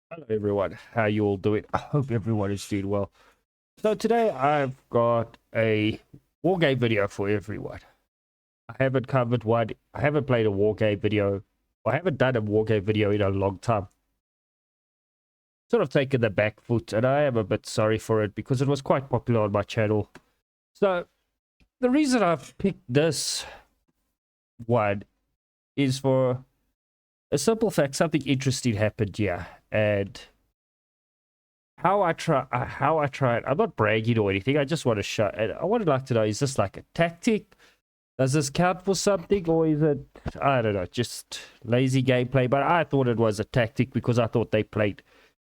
Hello everyone, how you all doing? I hope everyone is doing well. So today I've got a war game video for everyone. I haven't covered one, I haven't played a war game video, I haven't done a war game video in a long time. Sort of taken the back foot, and I am a bit sorry for it because it was quite popular on my channel. So the reason I've picked this one is for a simple fact: something interesting happened here, and how I try it. I'm not bragging or anything. I just want to show. And I would like to know: is this like a tactic? Does this count for something, or is it? I don't know, just lazy gameplay. But I thought it was a tactic because I thought they played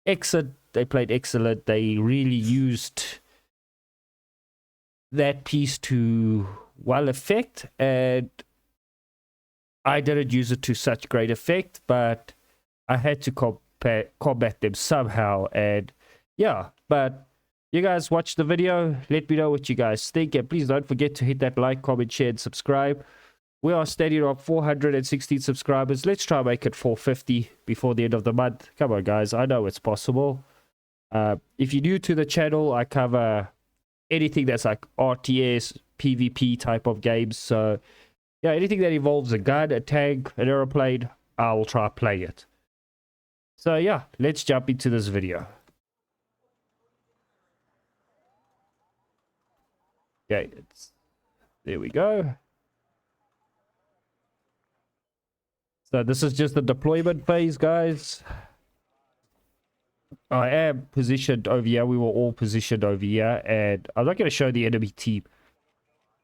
excellent. They played excellent. They really used that piece to well effect, and I didn't use it to such great effect. But I had to combat them somehow, and yeah, but you guys watch the video, let me know what you guys think, and please don't forget to hit that like, comment, share, and subscribe. We are steady on 416 subscribers. Let's try and make it 450 before the end of the month. Come on, guys, I know it's possible. If you're new to the channel, I cover anything that's like RTS, PvP type of games. So yeah, anything that involves a gun, a tank, an aeroplane, I will try play it. So yeah, let's jump into this video. Okay, there we go. So this is just the deployment phase, guys. I am positioned over here. We were all positioned over here, and I'm not going to show the enemy team.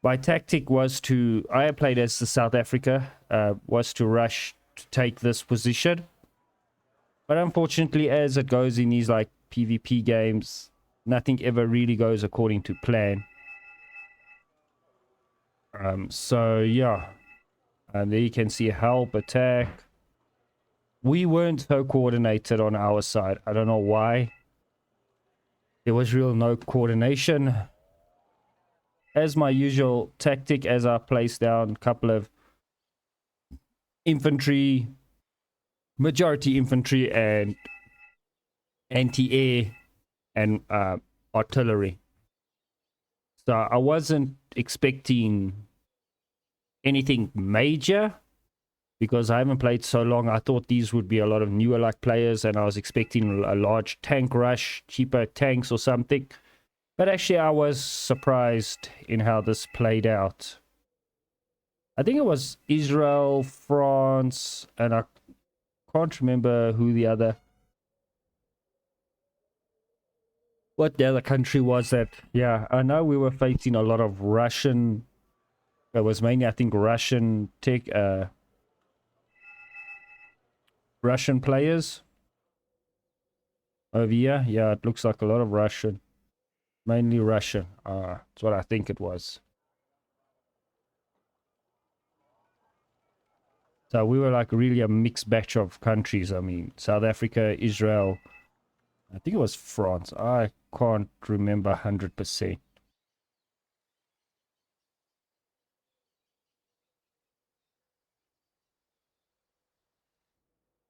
My tactic was to, I played as the South Africa, was to rush to take this position. But unfortunately, as it goes in these like PvP games, nothing ever really goes according to plan. So yeah, and there you can see help, attack. We weren't so coordinated on our side. I don't know why. There was real no coordination. As my usual tactic, as I placed down a couple of infantry, majority infantry and anti-air and artillery. So I wasn't expecting anything major because I haven't played so long. I thought these would be a lot of newer like players, and I was expecting a large tank rush, cheaper tanks or something. But actually I was surprised in how this played out. I think it was Israel, France, and I can't remember who the other, what the other country was that. Yeah, I know we were facing a lot of Russian. It was mainly, I think, Russian Russian players over here. Yeah, it looks like a lot of Russian, mainly Russian. That's what I think it was. So we were like really a mixed batch of countries. I mean, South Africa, Israel, I think it was France. I can't remember 100%.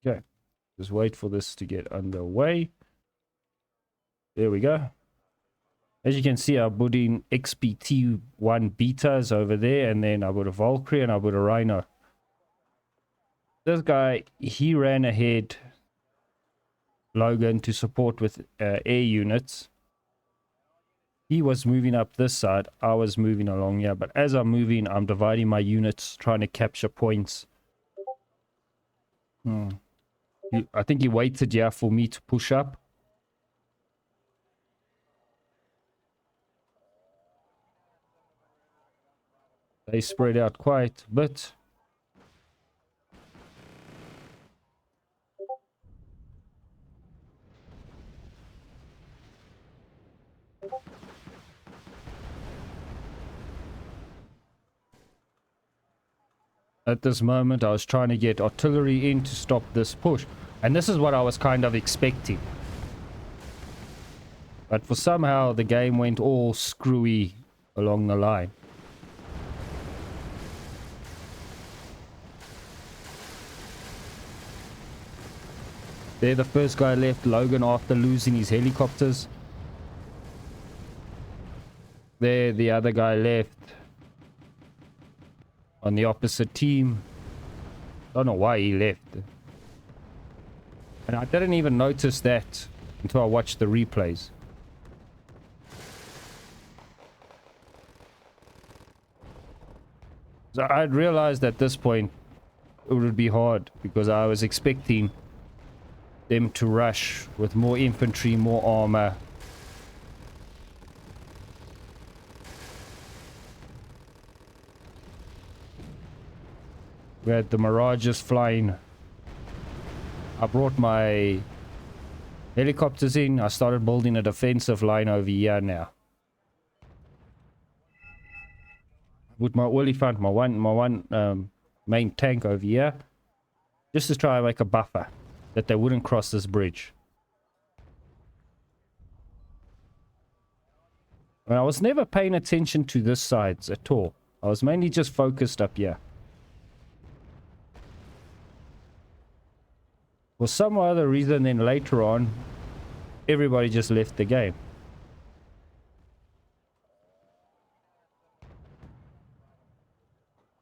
Okay, just wait for this to get underway. There we go. As you can see, I put in XPT1 betas over there, and then I put a Valkyrie and I put a Rhino. This guy, he ran ahead, Logan, to support with air units. He was moving up this side, I was moving along here, but as I'm moving, I'm dividing my units, trying to capture points. I think he waited here for me to push up. They spread out quite a bit. At this moment, I was trying to get artillery in to stop this push. And this is what I was kind of expecting. But for somehow, the game went all screwy along the line. There, the first guy left, Logan, after losing his helicopters. There, the other guy left on the opposite team. Don't know why he left. And I didn't even notice that until I watched the replays. So I'd realized at this point it would be hard because I was expecting them to rush with more infantry, more armor. We had the Mirages flying. I brought my helicopters in. I started building a defensive line over here now. With my Olifant, my one main tank over here, just to try and make a buffer that they wouldn't cross this bridge. And I was never paying attention to this side at all. I was mainly just focused up here. For some other reason, then later on, everybody just left the game.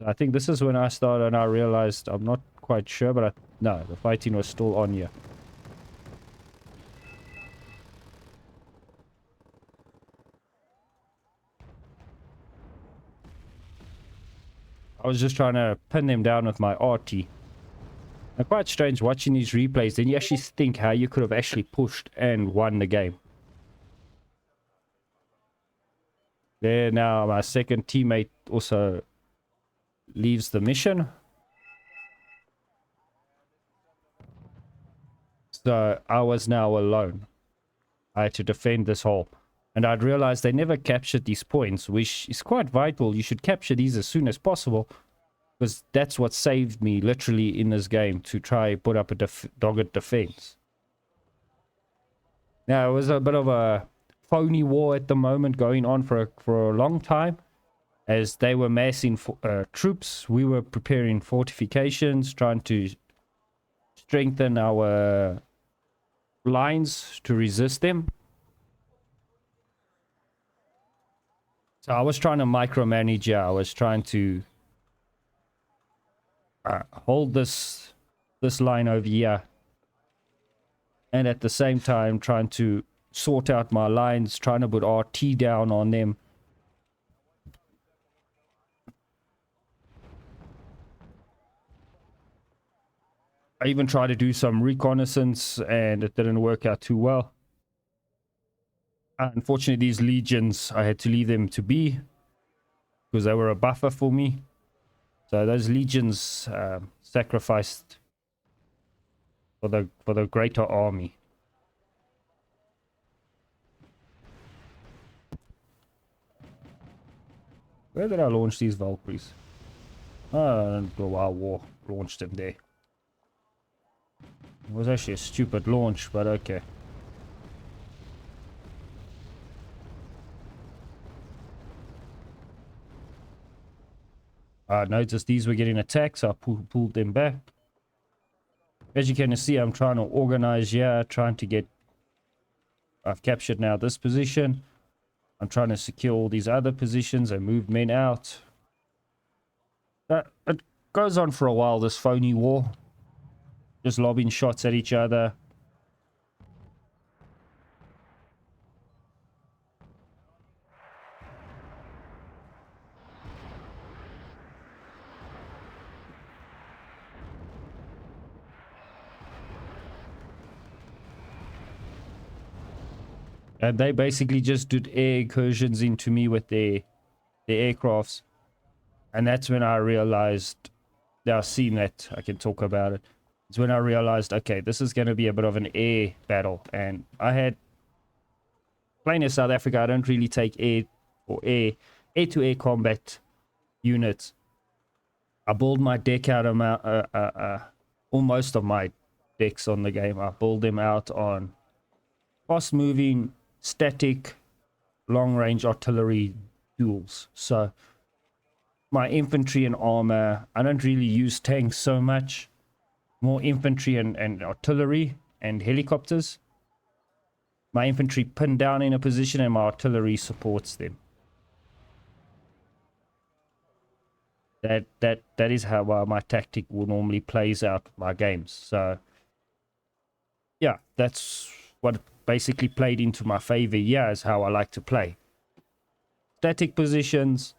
I think this is when I started and I realized, I'm not quite sure, but no, the fighting was still on here. I was just trying to pin them down with my RT. And quite strange watching these replays, then you actually think how you could have actually pushed and won the game. There, now my second teammate also leaves the mission. So I was now alone. I had to defend this hole. And I'd realized they never captured these points, which is quite vital. You should capture these as soon as possible, because that's what saved me literally in this game, to try put up a dogged defense. Now, it was a bit of a phony war at the moment going on for a long time. As they were massing troops, we were preparing fortifications, trying to strengthen our lines to resist them. So I was trying to micromanage. I was trying to hold this line over here, and at the same time trying to sort out my lines, trying to put RT down on them. I even tried to do some reconnaissance and it didn't work out too well. Unfortunately, these legions, I had to leave them to be because they were a buffer for me. So those legions sacrificed for the greater army. Where did I launch these Valkyries? The Wild War launched them there. It was actually a stupid launch, but okay. I noticed these were getting attacked, so I pulled them back. As you can see, I'm trying to organize here, trying to get... I've captured now this position. I'm trying to secure all these other positions and move men out. It goes on for a while, this phony war. Just lobbing shots at each other. And they basically just did air incursions into me with their aircrafts. And that's when I realized, now I've seen that, I can talk about it. It's when I realized, okay, this is going to be a bit of an air battle. And I had, playing in South Africa, I don't really take air-to-air combat units. I build my deck out of almost of my decks on the game. I build them out on fast-moving, static, long-range artillery duels. So my infantry and armor, I don't really use tanks so much. More infantry and artillery, and helicopters. My infantry pinned down in a position and my artillery supports them. That is how my tactic will normally plays out my games. So yeah, that's what basically played into my favor. Yeah, is how I like to play. Static positions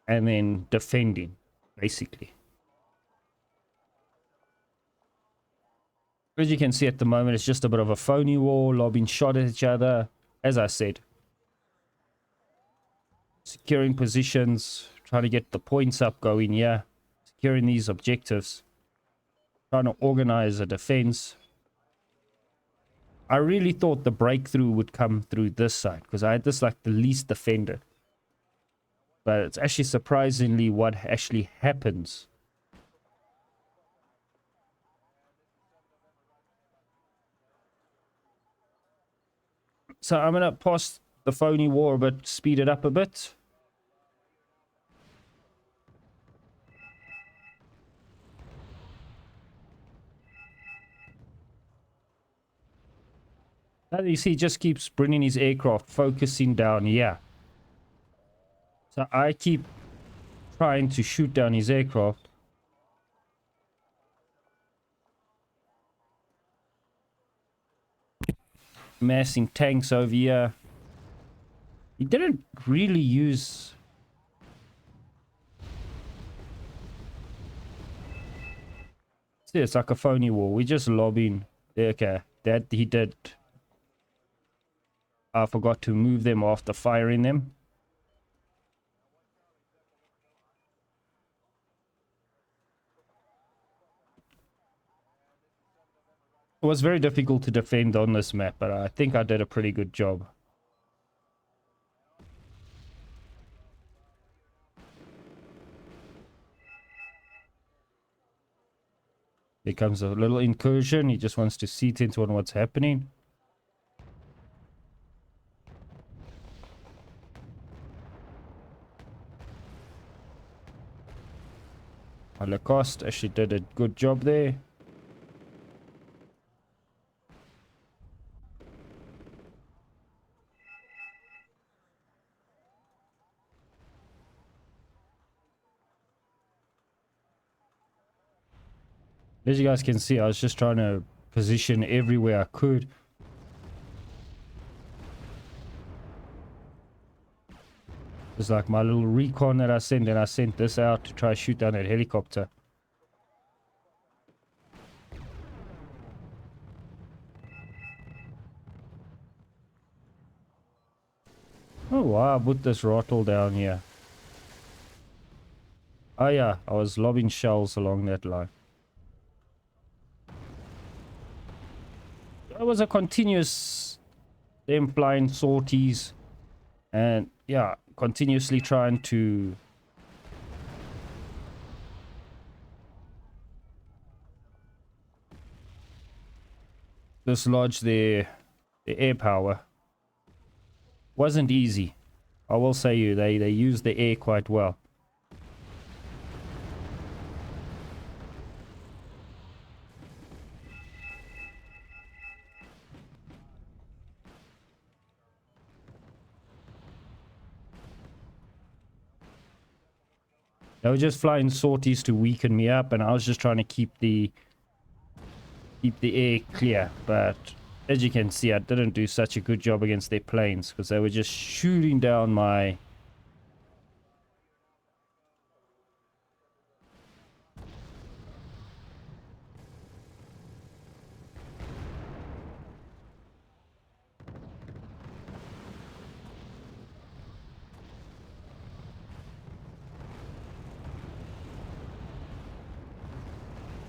and then defending, basically. As you can see at the moment, it's just a bit of a phony war, lobbing shot at each other. As I said, securing positions, trying to get the points up going, yeah. Securing these objectives. Trying to organize a defense. I really thought the breakthrough would come through this side, because I had this like the least defended. But it's actually surprisingly what actually happens. So I'm going to pause the phony war but speed it up a bit. Now you see, he just keeps bringing his aircraft, focusing down here. So I keep trying to shoot down his aircraft. Massing tanks over here. He didn't really use... See, it's like a phony war. We're just lobbying. Okay, that he did. I forgot to move them after firing them. It was very difficult to defend on this map, but I think I did a pretty good job. Here comes a little incursion. He just wants to seat into on what's happening. Holocaust actually did a good job there. As you guys can see, I was just trying to position everywhere I could. It's like my little recon that I sent, and I sent this out to try to shoot down that helicopter. Oh wow, I put this rattle down here. Oh yeah, I was lobbing shells along that line. It was a continuous them flying sorties and yeah, continuously trying to dislodge the air power. Wasn't easy. I will say you, they used the air quite well. They were just flying sorties to weaken me up, and I was just trying to keep the air clear. But as you can see, I didn't do such a good job against their planes because they were just shooting down my...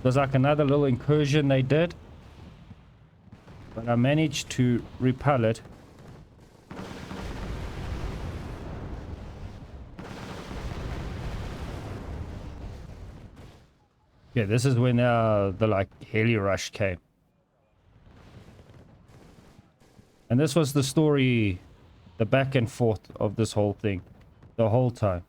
There's like another little incursion they did, but I managed to repel it. Yeah, this is when the like heli rush came. And this was the story, the back and forth of this whole thing, the whole time.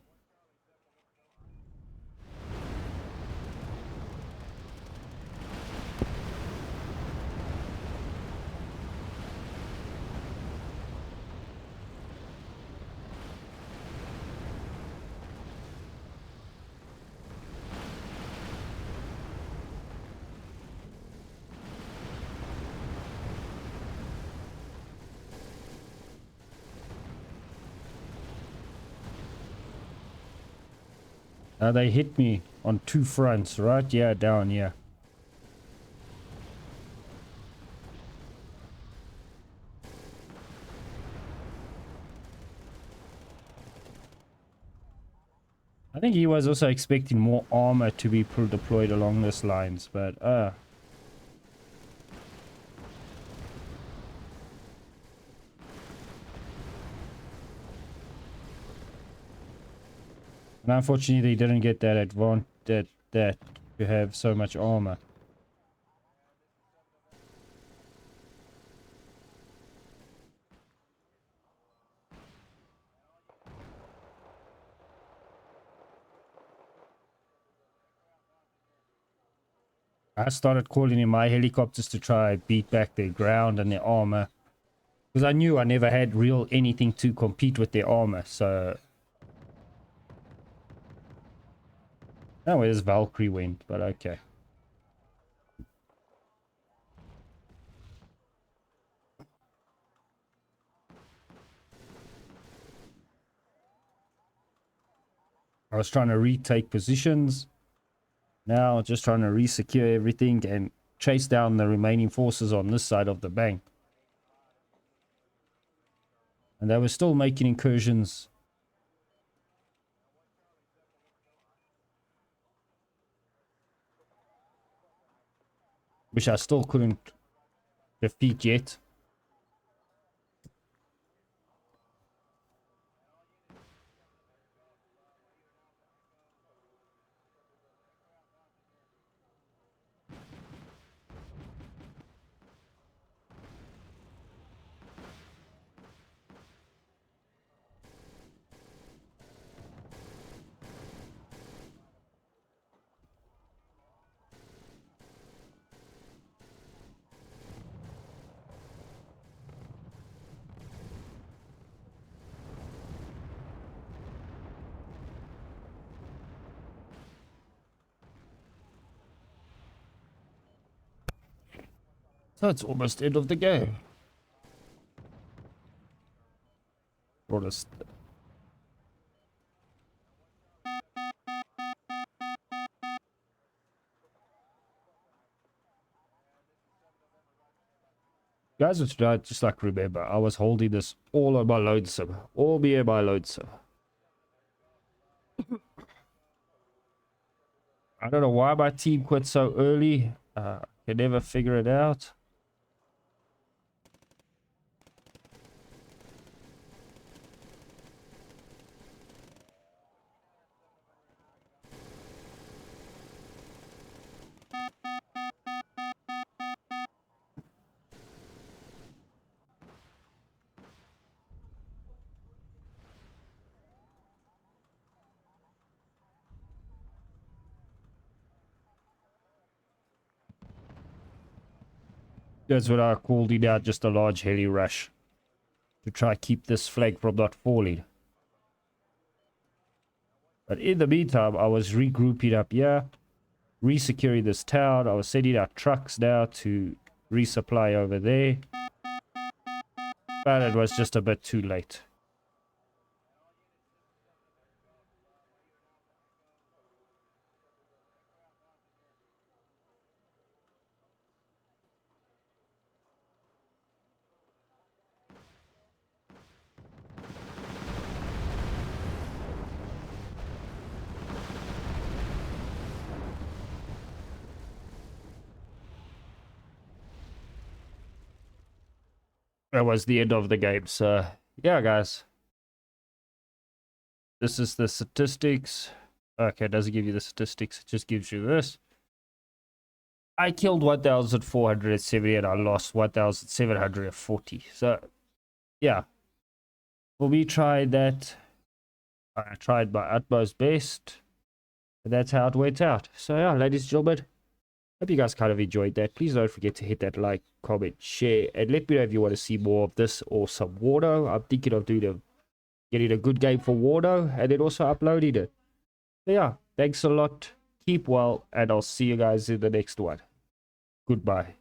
They hit me on two fronts, right? Yeah, down, yeah. I think he was also expecting more armor to be deployed along this lines, but and unfortunately, they didn't get that that to have so much armor. I started calling in my helicopters to try beat back their ground and their armor, because I knew I never had real anything to compete with their armor. So, oh, where's Valkyrie went? But okay. I was trying to retake positions. Now just trying to re-secure everything and chase down the remaining forces on this side of the bank. And they were still making incursions. Which I still couldn't defeat yet. So it's almost end of the game. Or this. Guys, which I just like remember, I was holding this all on my lonesome. All me and my lonesome. I don't know why my team quit so early. Can never figure it out. That's what I called it out, just a large heli rush. To try keep this flag from not falling. But in the meantime, I was regrouping up here. Resecuring this town. I was sending out trucks now to resupply over there. But it was just a bit too late. That was the end of the game. So, yeah, guys. This is the statistics. Okay, it doesn't give you the statistics. It just gives you this. I killed 1,470 and I lost 1,740. So, yeah. Well, we tried that. I tried my utmost best. And that's how it went out. So, yeah, ladies and gentlemen. Hope you guys kind of enjoyed that. Please don't forget to hit that like, comment, share, and let me know if you want to see more of this or some Wardo. I'm thinking of getting a good game for Wardo and then also uploading it. So yeah, thanks a lot. Keep well, and I'll see you guys in the next one. Goodbye.